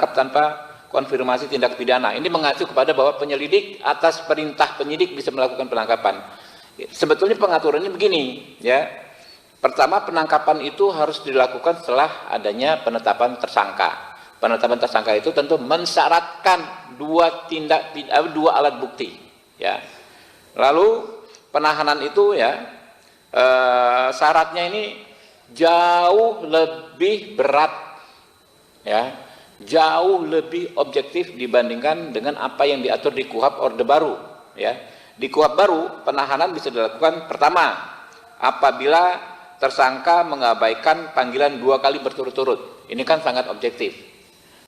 menangkap tanpa konfirmasi tindak pidana. Ini mengacu kepada bahwa penyelidik atas perintah penyidik bisa melakukan penangkapan. Sebetulnya pengaturannya begini, ya. Pertama, penangkapan itu harus dilakukan setelah adanya penetapan tersangka. Penetapan tersangka itu tentu mensyaratkan dua alat bukti, ya. Lalu penahanan itu, ya, syaratnya ini jauh lebih berat, ya, jauh lebih objektif dibandingkan dengan apa yang diatur di KUHP Orde Baru, ya. Di KUHP baru penahanan bisa dilakukan pertama apabila tersangka mengabaikan panggilan 2 kali berturut-turut. Ini kan sangat objektif.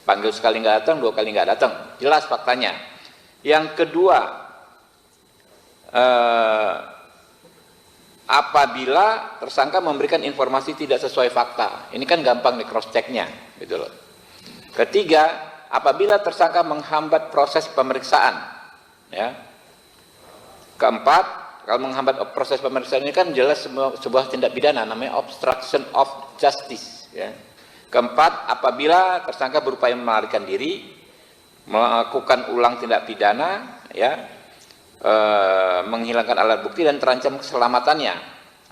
Panggil sekali nggak datang, 2 kali nggak datang, jelas faktanya. Yang kedua, apabila tersangka memberikan informasi tidak sesuai fakta. Ini kan gampang di cross checknya, gitu loh. Ketiga, apabila tersangka menghambat proses pemeriksaan, ya. Keempat, kalau menghambat proses pemeriksaan ini kan jelas sebuah tindak pidana, namanya obstruction of justice, ya. Keempat, apabila tersangka berupaya melarikan diri, melakukan ulang tindak pidana, ya, menghilangkan alat bukti dan terancam keselamatannya,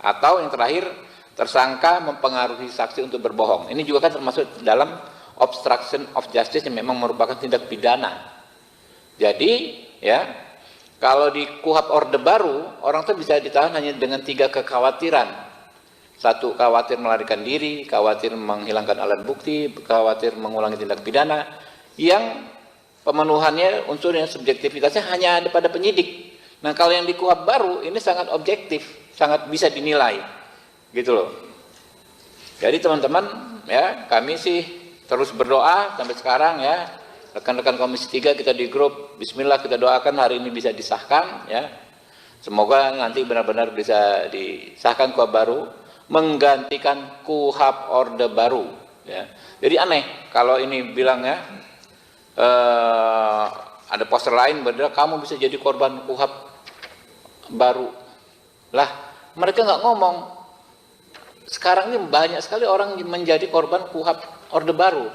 atau yang terakhir, tersangka mempengaruhi saksi untuk berbohong. Ini juga kan termasuk dalam obstruction of justice yang memang merupakan tindak pidana. Jadi, ya, kalau di KUHP Orde Baru, orang itu bisa ditahan hanya dengan 3 kekhawatiran. 1, khawatir melarikan diri, khawatir menghilangkan alat bukti, khawatir mengulangi tindak pidana, yang pemenuhannya unsurnya subjektivitasnya hanya ada pada penyidik. Nah, kalau yang di KUHP baru ini sangat objektif, sangat bisa dinilai, gitu loh. Jadi teman-teman, ya, kami sih terus berdoa sampai sekarang, ya. Rekan-rekan Komisi 3 kita di grup, bismillah kita doakan hari ini bisa disahkan, ya. Semoga nanti benar-benar bisa disahkan KUHP baru, menggantikan KUHP Orde Baru, ya. Jadi aneh kalau ini bilang, ya, ada poster lain berbeda, kamu bisa jadi korban KUHP baru. Lah, mereka nggak ngomong. Sekarang ini banyak sekali orang menjadi korban KUHP Orde Baru.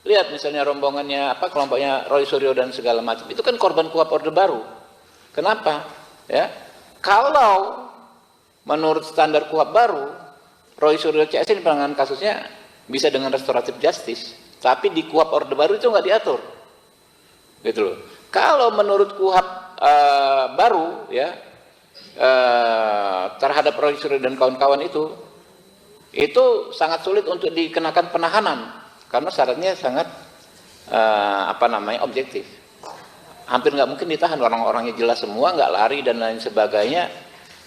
Lihat misalnya rombongannya kelompoknya Roy Suryo dan segala macam. Itu kan korban KUHP Orde Baru. Kenapa? Ya. Kalau menurut standar KUHP baru, Roy Suryo CS ini penanganan kasusnya bisa dengan restoratif justice. Tapi di KUHP Orde Baru itu nggak diatur. Gitu loh. Kalau menurut KUHP baru, ya, terhadap Roy Suryo dan kawan-kawan itu sangat sulit untuk dikenakan penahanan. Karena syaratnya sangat objektif. Hampir nggak mungkin ditahan, orang-orangnya jelas semua, nggak lari dan lain sebagainya.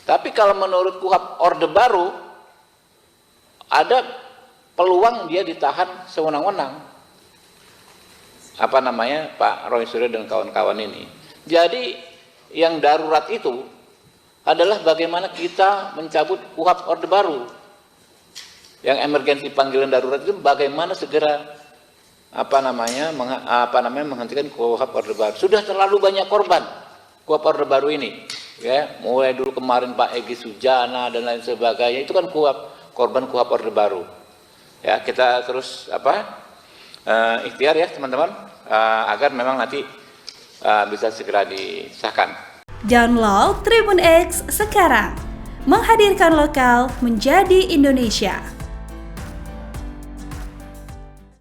Tapi kalau menurut KUHP Orde Baru, ada peluang dia ditahan sewenang-wenang. Pak Roy Suryo dan kawan-kawan ini. Jadi yang darurat itu adalah bagaimana kita mencabut KUHP Orde Baru. Yang emergensi panggilan darurat itu bagaimana segera menghentikan KUHP Orde Baru. Sudah terlalu banyak korban KUHP Orde Baru ini, ya. Mulai dulu kemarin Pak Egy Sujana dan lain sebagainya, itu kan korban KUHP Orde Baru. Ya, kita terus ikhtiar, ya teman-teman, agar memang nanti bisa segera disahkan. Download Tribun X sekarang, menghadirkan lokal menjadi Indonesia.